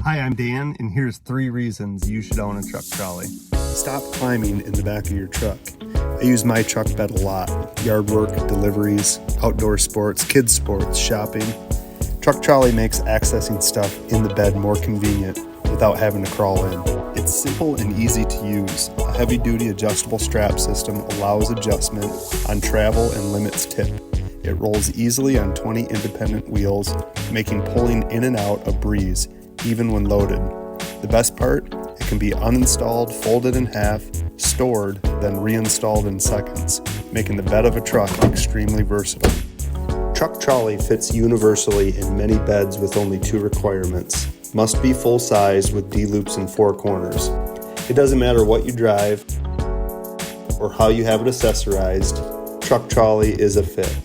Hi, I'm Dan, and here's 3 reasons you should own a truck trolley. Stop climbing in the back of your truck. I use my truck bed a lot. Yard work, deliveries, outdoor sports, kids sports, shopping. Truck trolley makes accessing stuff in the bed more convenient without having to crawl in. It's simple and easy to use. A heavy-duty adjustable strap system allows adjustment on travel and limits tip. It rolls easily on 20 independent wheels, making pulling in and out a breeze, even when loaded. The best part? It can be uninstalled, folded in half, stored, then reinstalled in seconds, making the bed of a truck extremely versatile. Truck trolley fits universally in many beds with only 2 requirements. Must be full size with D-loops in 4 corners. It doesn't matter what you drive or how you have it accessorized, truck trolley is a fit.